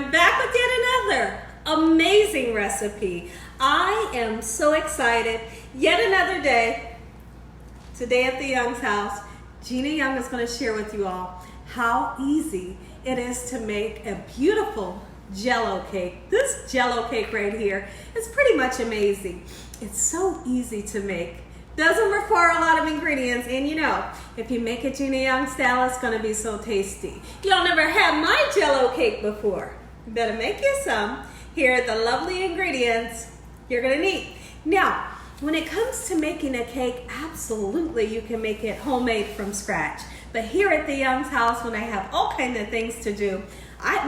I'm back with yet another amazing recipe. I am so excited. Yet another day. Today at the Young's house, Gina Young is going to share with you all how easy it is to make a beautiful Jello cake. This Jello cake right here is pretty much amazing. It's so easy to make. Doesn't require a lot of ingredients, and you know, if you make it Gina Young style, it's gonna be so tasty. Y'all never had my Jello cake before. You better make you some. Here are the lovely ingredients you're gonna need. Now, when it comes to making a cake, absolutely you can make it homemade from scratch. But here at the Young's house, when I have all kinds of things to do,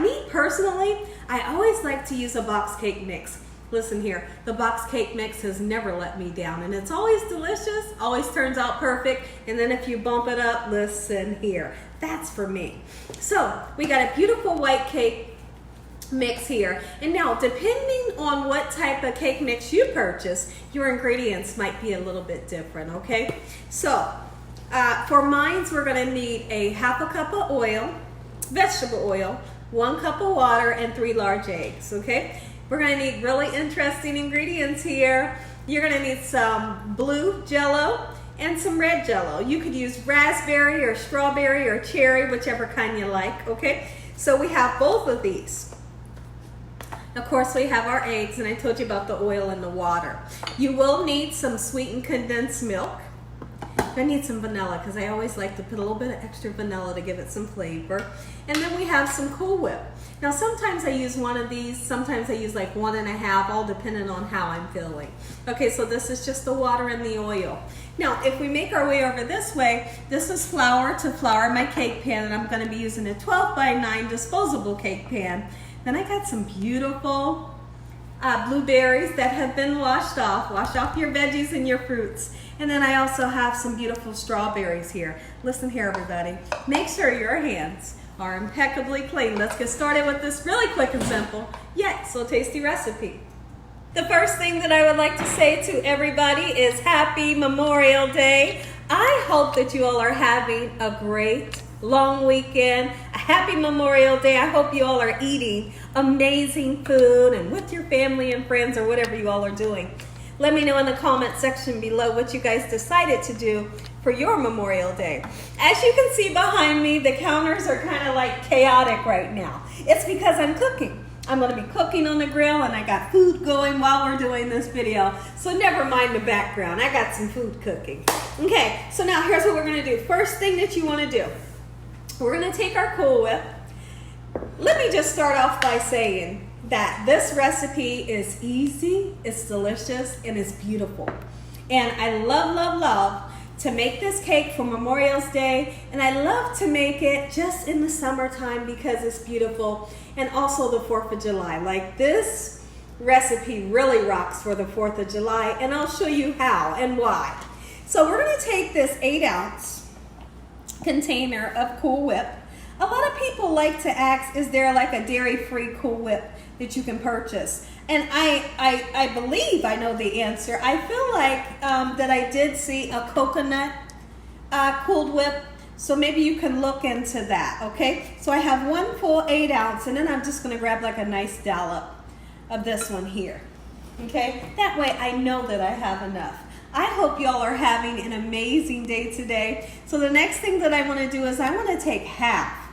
me personally, I always like to use a box cake mix. Listen here, the box cake mix has never let me down, and it's always delicious, always turns out perfect, and then if you bump it up, listen here, that's for me. So we got a beautiful white cake mix here, and now depending on what type of cake mix you purchase, your ingredients might be a little bit different, okay? So for mine, we're gonna need a half a cup of oil, vegetable oil, 1 cup of water, and 3 large eggs, okay? We're gonna need really interesting ingredients here. You're gonna need some blue Jello and some red Jello. You could use raspberry or strawberry or cherry, whichever kind you like, okay? So we have both of these. Of course, we have our eggs, and I told you about the oil and the water. You will need some sweetened condensed milk. I need some vanilla because I always like to put a little bit of extra vanilla to give it some flavor. And then we have some Cool Whip. Now sometimes I use one of these, sometimes I use like 1.5, all depending on how I'm feeling. Okay, so this is just the water and the oil. Now if we make our way over this way, this is flour to flour my cake pan, and I'm going to be using a 12x9 disposable cake pan. Then I got some beautiful blueberries that have been washed off. Wash off your veggies and your fruits. And then I also have some beautiful strawberries here. Listen here, everybody. Make sure your hands are impeccably clean. Let's get started with this really quick and simple, yet so tasty recipe. The first thing that I would like to say to everybody is Happy Memorial Day. I hope that you all are having a great long weekend, a happy Memorial Day. I hope you all are eating amazing food and with your family and friends or whatever you all are doing. Let me know in the comment section below what you guys decided to do for your Memorial Day. As you can see behind me, the counters are kind of like chaotic right now. It's because I'm cooking. I'm going to be cooking on the grill, and I got food going while we're doing this video. So never mind the background. I got some food cooking. Okay, so now here's what we're going to do. First thing that you want to do, we're going to take our Cool Whip. Let me just start off by saying that this recipe is easy, it's delicious, and it's beautiful. And I love to make this cake for Memorial Day, and I love to make it just in the summertime because it's beautiful, and also the 4th of July. Like, this recipe really rocks for the 4th of July, and I'll show you how and why. So we're gonna take this 8-ounce container of Cool Whip. A lot of people like to ask, is there like a dairy-free Cool Whip that you can purchase? And I believe I know the answer. I feel like that I did see a coconut Cool Whip, so maybe you can look into that, okay? So I have 1 full 8-ounce, and then I'm just gonna grab like a nice dollop of this one here, okay? That way I know that I have enough. I hope y'all are having an amazing day today. So the next thing that I wanna do is I wanna take half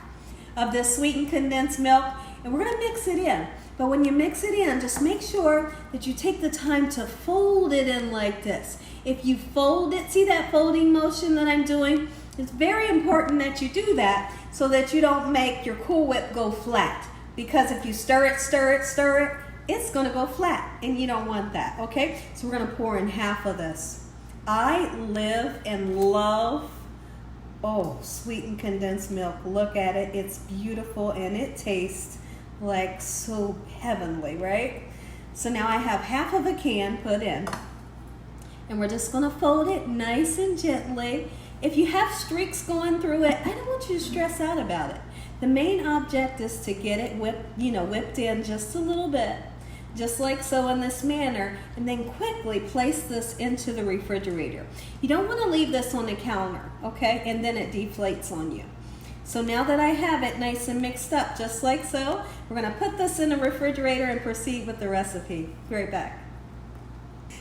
of this sweetened condensed milk, and we're gonna mix it in. But when you mix it in, just make sure that you take the time to fold it in like this. If you fold it, see that folding motion that I'm doing? It's very important that you do that so that you don't make your Cool Whip go flat. Because if you stir it, it's gonna go flat, and you don't want that, okay? So we're gonna pour in half of this. I live and love, sweetened condensed milk. Look at it, it's beautiful, and it tastes like so heavenly, right? So now I have half of a can put in, and we're just gonna fold it nice and gently. If you have streaks going through it, I don't want you to stress out about it. The main object is to get it whipped in just a little bit, just like so in this manner, and then quickly place this into the refrigerator. You don't want to leave this on the counter, okay? And then it deflates on you. So now that I have it nice and mixed up just like so, we're gonna put this in the refrigerator and proceed with the recipe. Be right back.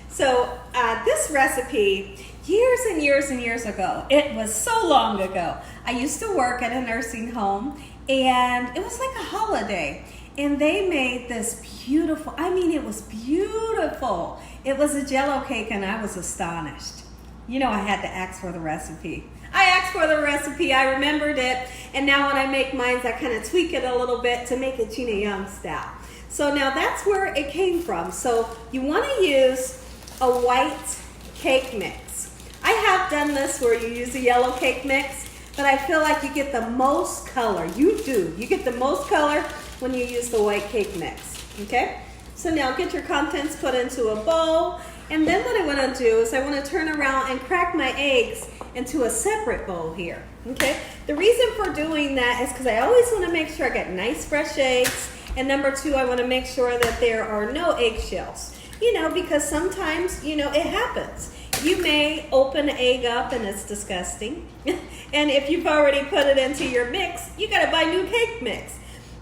So this recipe, years and years and years ago, it was so long ago. I used to work at a nursing home and it was like a holiday. And they made this beautiful, I mean, it was beautiful. It was a Jello cake and I was astonished. You know, I had to ask for the recipe. I asked for the recipe, I remembered it, and now when I make mine, I kind of tweak it a little bit to make it Gina Young style. So now that's where it came from. So you want to use a white cake mix. I have done this where you use a yellow cake mix, but I feel like you get the most color. You do. You get the most color when you use the white cake mix, okay? So now get your contents put into a bowl, and then what I want to do is I want to turn around and crack my eggs into a separate bowl here, okay? The reason for doing that is because I always want to make sure I get nice fresh eggs, and number two, I want to make sure that there are no eggshells, you know, because sometimes, you know, it happens. You may open an egg up and it's disgusting, and if you've already put it into your mix, you got to buy new cake mix.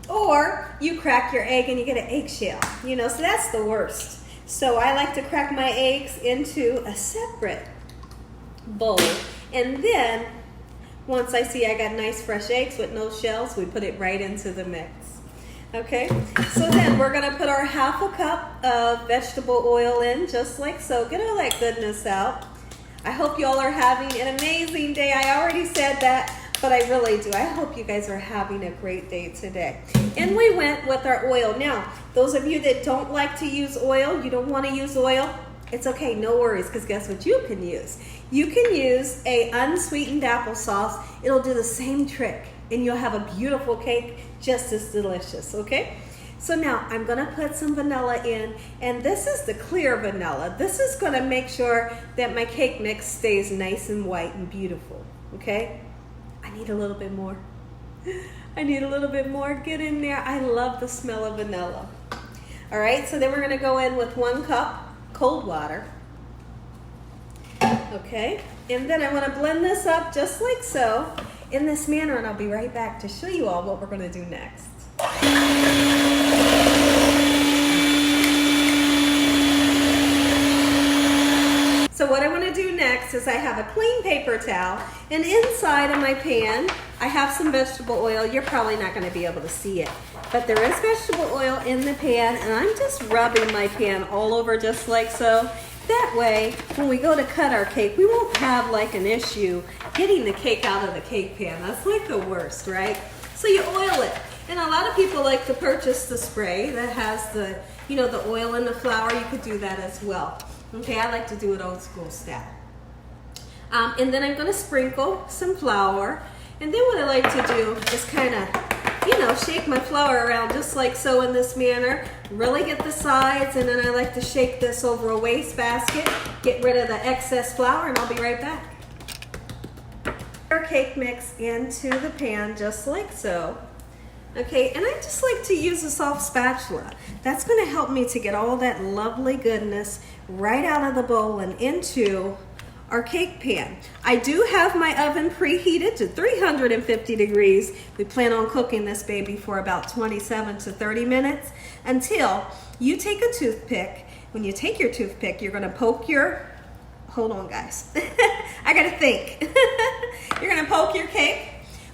Or you crack your egg and you get an eggshell, you know, so that's the worst. So I like to crack my eggs into a separate bowl. And then once I see I got nice fresh eggs with no shells, we put it right into the mix. Okay, so then we're gonna put our half a cup of vegetable oil in, just like so. Get all that goodness out. I hope you all are having an amazing day. I already said that, but I really do. I hope you guys are having a great day today. And we went with our oil. Now, those of you that don't like to use oil, you don't want to use oil, it's okay, no worries, because guess what you can use? You can use a unsweetened applesauce. It'll do the same trick, and you'll have a beautiful cake just as delicious, okay? So now I'm gonna put some vanilla in, and this is the clear vanilla. This is gonna make sure that my cake mix stays nice and white and beautiful, okay? I need a little bit more. I need a little bit more. Get in there. I love the smell of vanilla. All right, so then we're gonna go in with 1 cup cold water. Okay, and then I wanna blend this up just like so in this manner, and I'll be right back to show you all what we're gonna do next. So what I want to do next is I have a clean paper towel, and inside of my pan I have some vegetable oil. You're probably not going to be able to see it, but there is vegetable oil in the pan, and I'm just rubbing my pan all over just like so. That way when we go to cut our cake, we won't have like an issue getting the cake out of the cake pan. That's like the worst, right? So you oil it, and a lot of people like to purchase the spray that has the, you know, the oil and the flour. You could do that as well. Okay, I like to do it old school style. And then I'm gonna sprinkle some flour. And then what I like to do is kind of, you know, shake my flour around just like so in this manner. Really get the sides, and then I like to shake this over a wastebasket, get rid of the excess flour, and I'll be right back. Our cake mix into the pan just like so. Okay, and I just like to use a soft spatula. That's going to help me to get all that lovely goodness right out of the bowl and into our cake pan. I do have my oven preheated to 350 degrees. We plan on cooking this baby for about 27 to 30 minutes until you take a toothpick. When you take your toothpick, you're going to poke your, hold on guys, I got to think. You're going to poke your cake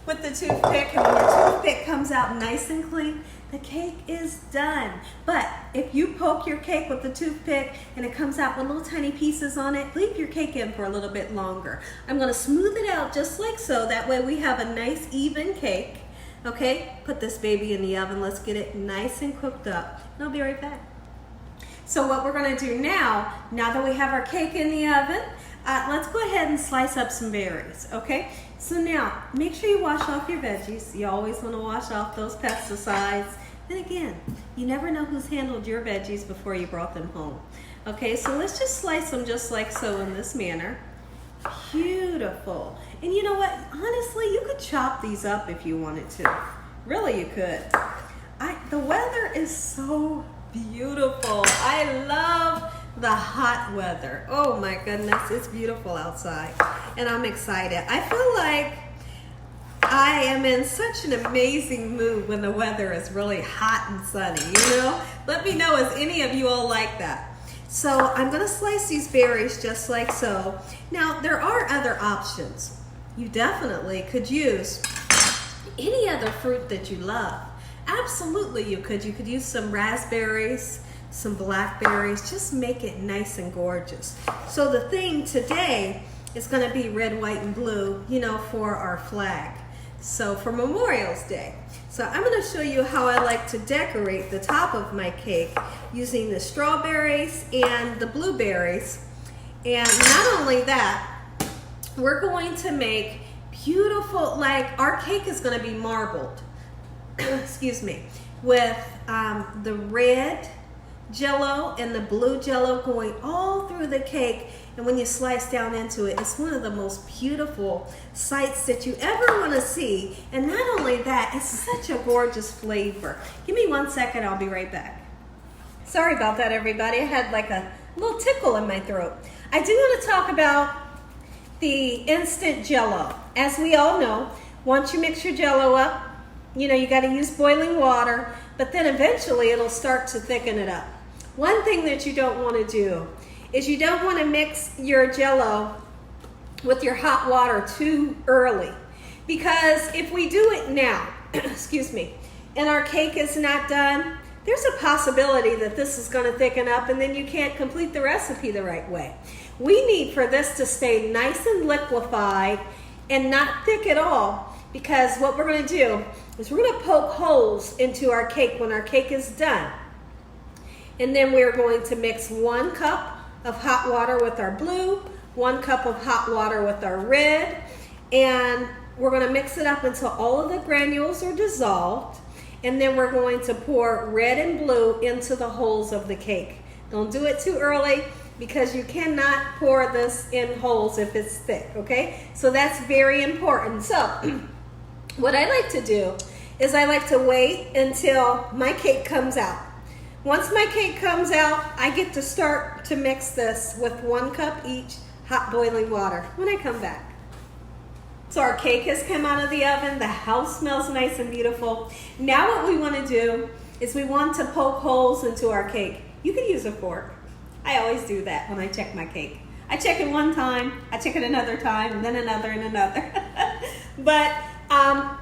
with the toothpick, and when your toothpick comes out nice and clean, the cake is done. But if you poke your cake with the toothpick and it comes out with little tiny pieces on it, leave your cake in for a little bit longer. I'm gonna smooth it out just like so. That way we have a nice even cake. Okay, put this baby in the oven. Let's get it nice and cooked up. And I'll be right back. So what we're gonna do now that we have our cake in the oven, let's go ahead and slice up some berries, okay? So now, make sure you wash off your veggies. You always want to wash off those pesticides. Then again, you never know who's handled your veggies before you brought them home. Okay, so let's just slice them just like so in this manner. Beautiful. And you know what? Honestly, you could chop these up if you wanted to. Really, you could. The weather is so beautiful. I love the hot weather. Oh my goodness, it's beautiful outside, and I'm excited. I feel like I am in such an amazing mood when the weather is really hot and sunny, you know? Let me know, is any of you all like that? So I'm gonna slice these berries just like so. Now, there are other options. You definitely could use any other fruit that you love. Absolutely you could. You could use some raspberries, some blackberries, just make it nice and gorgeous. So the theme today is gonna be red, white, and blue, you know, for our flag. So for Memorial's Day. So I'm gonna show you how I like to decorate the top of my cake using the strawberries and the blueberries. And not only that, we're going to make beautiful, like our cake is gonna be marbled, excuse me, with the red Jello and the blue Jello going all through the cake. And when you slice down into it, it's one of the most beautiful sights that you ever want to see. And not only that, it's such a gorgeous flavor. Give me 1 second, I'll be right back. Sorry about that, everybody. I had like a little tickle in my throat. I do want to talk about the instant Jello. As we all know, once you mix your Jello up, you know, you got to use boiling water, but then eventually it'll start to thicken it up. One thing that you don't want to do is you don't want to mix your Jello with your hot water too early. Because if we do it now, excuse me, and our cake is not done, there's a possibility that this is going to thicken up and then you can't complete the recipe the right way. We need for this to stay nice and liquefied and not thick at all, because what we're going to do is we're going to poke holes into our cake when our cake is done. And then we're going to mix 1 cup of hot water with our blue, 1 cup of hot water with our red, and we're going to mix it up until all of the granules are dissolved, and then we're going to pour red and blue into the holes of the cake. Don't do it too early because you cannot pour this in holes if it's thick, okay? So that's very important. So what I like to do is I like to wait until my cake comes out. Once my cake comes out, I get to start to mix this with 1 cup each hot boiling water when I come back. So our cake has come out of the oven. The house smells nice and beautiful. Now what we want to do is we want to poke holes into our cake. You can use a fork. I always do that when I check my cake. I check it 1 time, I check it another time, and then another and another. But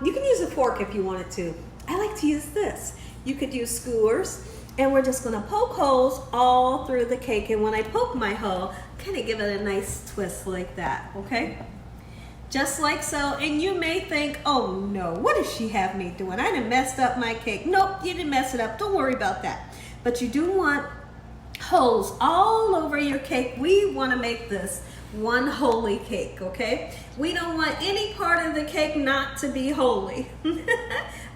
you can use a fork if you wanted to. I like to use this. You could use skewers. And we're just gonna poke holes all through the cake. And when I poke my hole, kind of give it a nice twist like that, okay? Just like so. And you may think, oh no, what does she have me doing? I done messed up my cake. Nope, you didn't mess it up. Don't worry about that. But you do want holes all over your cake. We wanna make this one holy cake, okay? We don't want any part of the cake not to be holy,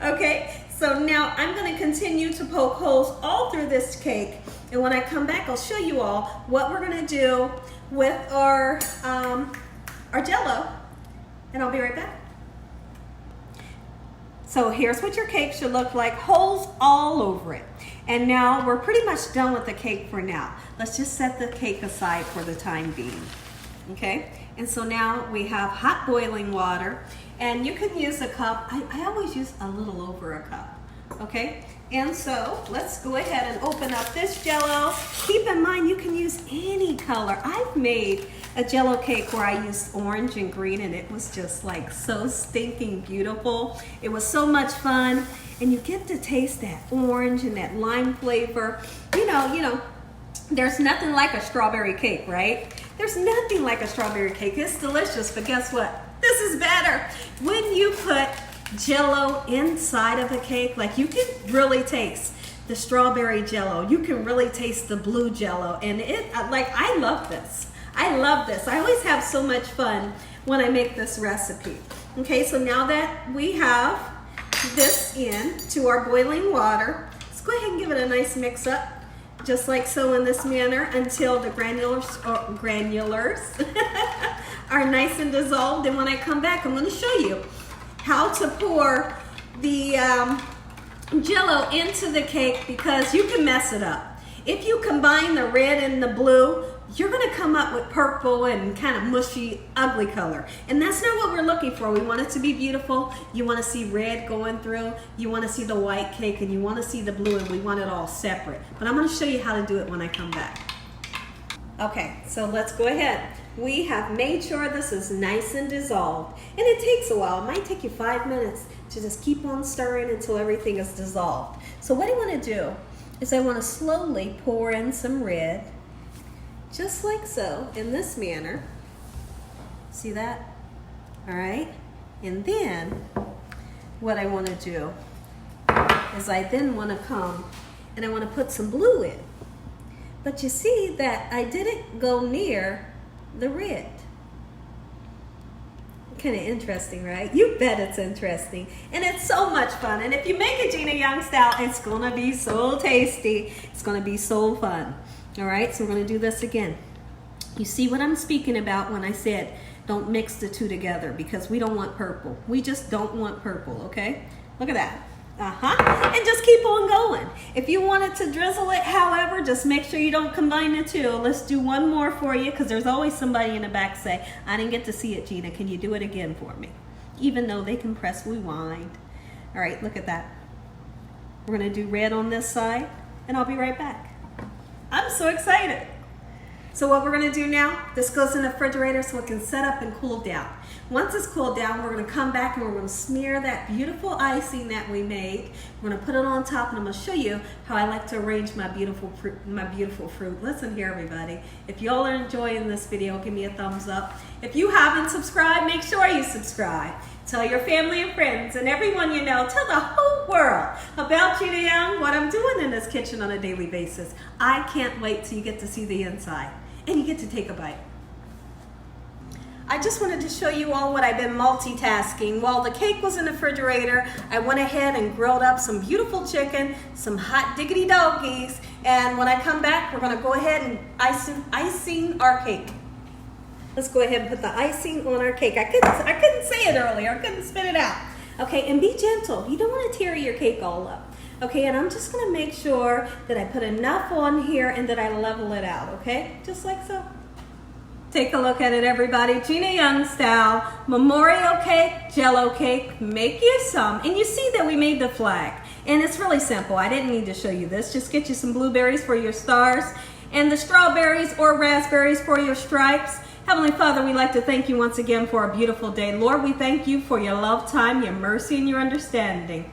okay? So now I'm going to continue to poke holes all through this cake, and when I come back, I'll show you all what we're going to do with our Jello, and I'll be right back. So here's what your cake should look like, holes all over it. And now we're pretty much done with the cake for now. Let's just set the cake aside for the time being, okay? And so now we have hot boiling water, and you can use a cup. I always use a little over a cup, okay? And so let's go ahead and open up this Jello. Keep in mind, you can use any color. I've made a Jello cake where I used orange and green, and it was just like so stinking beautiful. It was so much fun, and you get to taste that orange and that lime flavor. You know, there's nothing like a strawberry cake, right? There's nothing like a strawberry cake. It's delicious, but guess what? This is better. When you put Jello inside of a cake, like you can really taste the strawberry Jello. You can really taste the blue Jello, and I love this. I love this. I always have so much fun when I make this recipe. Okay, so now that we have this in to our boiling water, let's go ahead and give it a nice mix up, just like so, in this manner, until the granulars are nice and dissolved. And when I come back, I'm going to show you how to pour the Jello into the cake, because you can mess it up. If you combine the red and the blue you're gonna come up with purple and kind of mushy, ugly color. And that's not what we're looking for. We want it to be beautiful. You wanna see red going through, you wanna see the white cake, and you wanna see the blue, and we want it all separate. But I'm gonna show you how to do it when I come back. Okay, so let's go ahead. We have made sure this is nice and dissolved. And it takes a while. It might take you 5 minutes to just keep on stirring until everything is dissolved. So what I wanna do is I wanna slowly pour in some red, just like so, in this manner. See that? All right. And then what I want to do is I then want to come and I want to put some blue in. But you see that I didn't go near the red. Kind of interesting, right? You bet it's interesting. And it's so much fun. And if you make it Gina Young style, it's going to be so tasty. It's going to be so fun. All right, so we're going to do this again. You see what I'm speaking about when I said don't mix the two together, because we don't want purple. We just don't want purple, okay? Look at that. And just keep on going. If you wanted to drizzle it, however, just make sure you don't combine the two. Let's do one more for you, because there's always somebody in the back say, I didn't get to see it, Gina. Can you do it again for me? Even though they can press rewind. All right, look at that. We're going to do red on this side, and I'll be right back. I'm so excited. So what we're going to do now, this goes in the refrigerator so it can set up and cool down. Once it's cooled down, we're going to come back and we're going to smear that beautiful icing that we made. We're going to put it on top, and I'm going to show you how I like to arrange my beautiful fruit. Listen here, everybody. If y'all are enjoying this video, give me a thumbs up. If you haven't subscribed, make sure you subscribe. Tell your family and friends and everyone you know. Tell the whole world about Gina Young, what I'm doing in this kitchen on a daily basis. I can't wait till you get to see the inside and you get to take a bite. I just wanted to show you all what I've been multitasking. While the cake was in the refrigerator, I went ahead and grilled up some beautiful chicken, some hot diggity doggies, and when I come back, we're gonna go ahead and icing our cake. Let's go ahead and put the icing on our cake. I couldn't say it earlier. I couldn't spit it out. Okay, and be gentle. You don't want to tear your cake all up. Okay, and I'm just going to make sure that I put enough on here and that I level it out, okay? Just like so. Take a look at it, everybody. Gina Young style, memorial cake, Jello cake. Make you some. And you see that we made the flag. And it's really simple. I didn't need to show you this. Just get you some blueberries for your stars and the strawberries or raspberries for your stripes. Heavenly Father, we'd like to thank you once again for a beautiful day. Lord, we thank you for your love time, your mercy, and your understanding.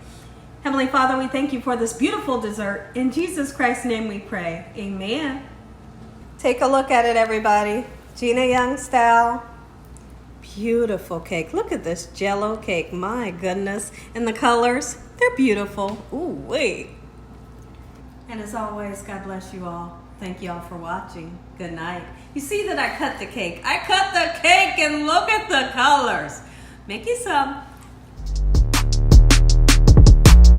Heavenly Father, we thank you for this beautiful dessert. In Jesus Christ's name we pray. Amen. Take a look at it, everybody. Gina Young style. Beautiful cake. Look at this Jello cake. My goodness. And the colors, they're beautiful. Ooh, wait. And as always, God bless you all. Thank you all for watching. Good night. You see that I cut the cake. I cut the cake and look at the colors. Make you some.